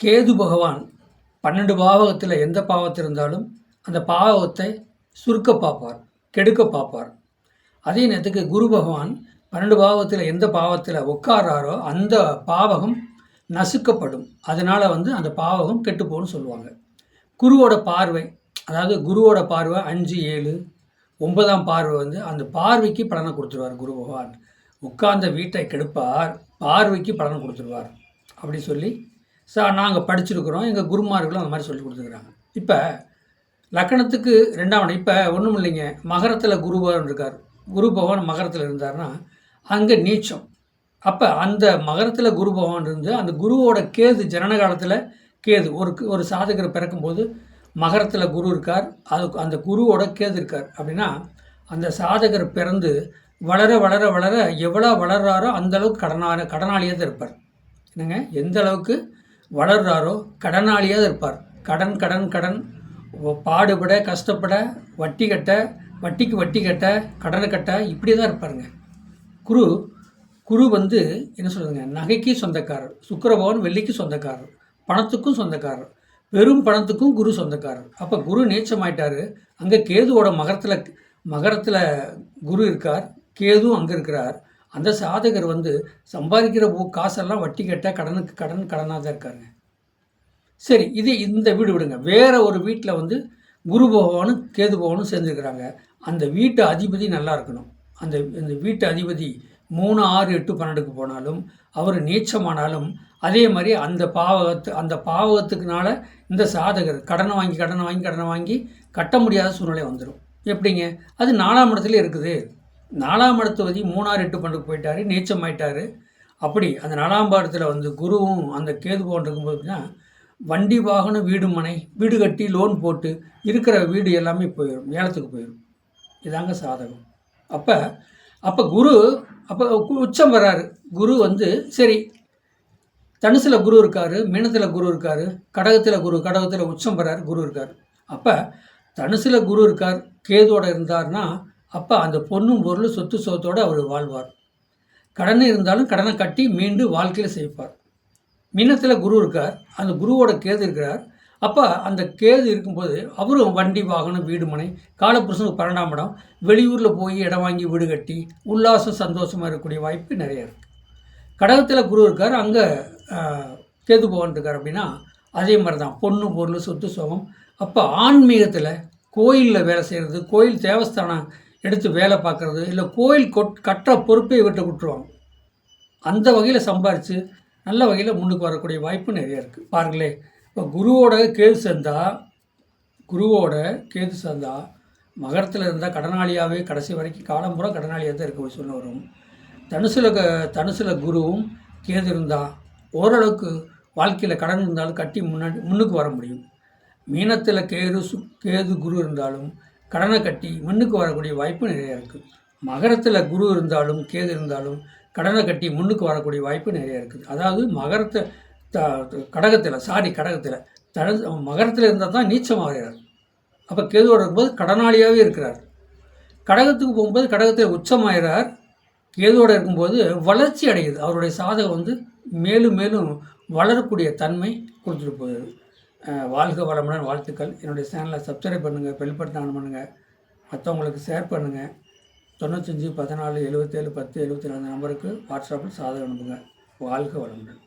கேது பகவான் 12 பாவகத்தில் எந்த பாவத்தில் இருந்தாலும் அந்த பாவகத்தை சுருக்க பார்ப்பார், கெடுக்க பார்ப்பார். அதே நேரத்துக்கு குரு பகவான் 12 பாவகத்தில் எந்த பாவத்தில் உட்காராரோ அந்த பாவகம் நசுக்கப்படும். அதனால் அந்த பாவகம் கெட்டுப்போன்னு சொல்லுவாங்க. குருவோட பார்வை, அதாவது குருவோட பார்வை 5, 7, 9ஆம் பார்வை அந்த பார்வைக்கு பலனை கொடுத்துருவார். குரு பகவான் உட்கார்ந்த வீட்டை கெடுப்பார், பார்வைக்கு பலனை கொடுத்துருவார் அப்படி சொல்லி நாங்கள் படிச்சிருக்கிறோம். எங்கள் குருமார்களும் அந்த மாதிரி சொல்லி கொடுத்துருக்குறாங்க. இப்போ லக்கணத்துக்கு 2ஆம் இடம், இப்போ ஒன்றும் இல்லைங்க, மகரத்தில் குரு பகவான் இருக்கார். குரு பகவான் மகரத்தில் இருந்தார்னா அங்கே நீச்சம். அப்போ அந்த மகரத்தில் குரு பகவான் இருந்து அந்த குருவோட கேது ஜனன காலத்தில் கேது ஒரு சாதகரை பிறக்கும்போது மகரத்தில் குரு இருக்கார், அந்த குருவோட கேது இருக்கார். அப்படின்னா அந்த சாதகர் பிறந்து வளர வளர வளர எவ்வளோ வளர்றாரோ அந்தளவுக்கு கடனாளியாக தான் இருப்பார். என்னங்க, எந்த அளவுக்கு வளர்றாரோ கடனாளியாக தான் இருப்பார். கடன் கடன் கடன் பாடுபட கஷ்டப்பட வட்டி கட்ட, வட்டிக்கு வட்டி கட்ட, கடனை கட்ட, இப்படி தான் இருப்பாருங்க. குரு என்ன சொல்கிறதுங்க, நகைக்கு சொந்தக்காரர். சுக்கிரபவன் வெள்ளிக்கு சொந்தக்காரர், பணத்துக்கும் சொந்தக்காரர், வெறும் பணத்துக்கும் குரு சொந்தக்காரர். அப்போ குரு நீச்சமாயிட்டார். அங்கே கேதுவோட மகரத்தில் குரு இருக்கார், கேதுவும் அங்கே இருக்கிறார். அந்த சாதகர் சம்பாதிக்கிற காசெல்லாம் வட்டி கட்ட கடனாக தான் இருக்காருங்க. சரி, இந்த வீடு விடுங்க, வேற ஒரு வீட்டில் குரு பகவானும் கேது பகவானும் சேர்ந்துருக்கிறாங்க. அந்த வீட்டு அதிபதி நல்லா இருக்கணும். அந்த வீட்டு அதிபதி 3, 6, 8, 12க்கு போனாலும் அவர் நீச்சமானாலும் அதே மாதிரி அந்த பாவகத்துக்குனால இந்த சாதகர் கடனை வாங்கி கட்ட முடியாத சூழ்நிலை வந்துடும். எப்படிங்க, அது 4ஆம் இடத்துல இருக்குது. 4ஆம் இடத்துவதி 3, 6, 8, 12க்கு போயிட்டார், நீச்சம் ஆயிட்டார். அப்படி அந்த 4ஆம் பாடத்தில் குருவும் அந்த கேது பகவான் இருக்கும்போதுன்னா வண்டி வாகனம் வீடு மனை வீடு கட்டி லோன் போட்டு இருக்கிற வீடு எல்லாமே போயிடும், ஏலத்துக்கு போயிடும். இதாங்க சாதகம். அப்போ குரு உச்சம் வர்றாரு. குரு சரி, தனுசில் குரு இருக்கார், மீனத்தில் குரு இருக்கார், கடகத்தில் உச்சம் வர்றாரு, குரு இருக்கார். அப்போ தனுசில் குரு இருக்கார், கேதுவோட இருந்தார்னா அப்போ அந்த பொண்ணும் பொருள் சொத்து சொத்தோடு அவர் வாழ்வார். கடன் இருந்தாலும் கடனை கட்டி மீண்டு வாழ்க்கையில் செய்வார். மீனத்தில் குரு இருக்கார், அந்த குருவோட கேது இருக்கிறார். அப்போ அந்த கேது இருக்கும்போது அவரும் வண்டி வாகனம் வீடு மனை, காலப்புருஷனுக்கு 12ஆம் இடம், வெளியூரில் போய் இடம் வாங்கி வீடு கட்டி உல்லாசம் சந்தோஷமாக இருக்கக்கூடிய வாய்ப்பு நிறைய இருக்குது. கடகத்தில் குரு இருக்கார், அங்கே கேது பகவான் இருக்கார். அப்படின்னா அதே மாதிரி தான் பொண்ணு பொருள் சொத்து சோகம். அப்போ ஆன்மீகத்தில் கோயிலில் வேலை செய்கிறது, கோயில் தேவஸ்தானம் எடுத்து வேலை பார்க்குறது, இல்லை கோயில் கட்டுற பொறுப்பை விட்டு விட்டுருவாங்க. அந்த வகையில் சம்பாரித்து நல்ல வகையில் முன்னுக்கு வரக்கூடிய வாய்ப்பு நிறைய இருக்குது. பாருங்களேன், இப்போ குருவோட கேது சேர்ந்தா மகரத்தில் இருந்தால் கடனாளியாகவே கடைசி வரைக்கும் காலம்புறம் கடனாளியாக தான் இருக்க சொல்ல வரும். தனுசில் குருவும் கேது இருந்தால் ஓரளவுக்கு வாழ்க்கையில் கடன் இருந்தாலும் கட்டி முன்னுக்கு வர முடியும். மீனத்தில் கேது குரு இருந்தாலும் கடனை கட்டி முன்னுக்கு வரக்கூடிய வாய்ப்பு நிறையா இருக்குது. மகரத்தில் குரு இருந்தாலும் கேது இருந்தாலும் கடனை கட்டி முன்னுக்கு வரக்கூடிய வாய்ப்பு நிறையா இருக்குது. அதாவது கடகத்தில் மகரத்தில் இருந்தால் தான் நீச்சம் ஆகிறார். அப்போ கேதுவோடு இருக்கும்போது கடனாளியாகவே இருக்கிறார். கடகத்துக்கு போகும்போது கடகத்தில் உச்சமாகிறார். கேதுவோடு இருக்கும்போது வளர்ச்சி அடையுது. அவருடைய சாதகம் மேலும் மேலும் வளரக்கூடிய தன்மை கொடுத்துட்டு போகுது. வாழ்க வளமுடன், வாழ்த்துக்கள். என்னுடைய சேனலை சப்ஸ்கிரைப் பண்ணுங்கள், பெல் பட்டன் ஆன் பண்ணுங்கள், மற்றவங்களுக்கு ஷேர் பண்ணுங்கள். 95 14 77 10 74 நம்பருக்கு வாட்ஸ்அப்பில் சாதகம் அனுப்புங்க. வாழ்க வளமுடன்.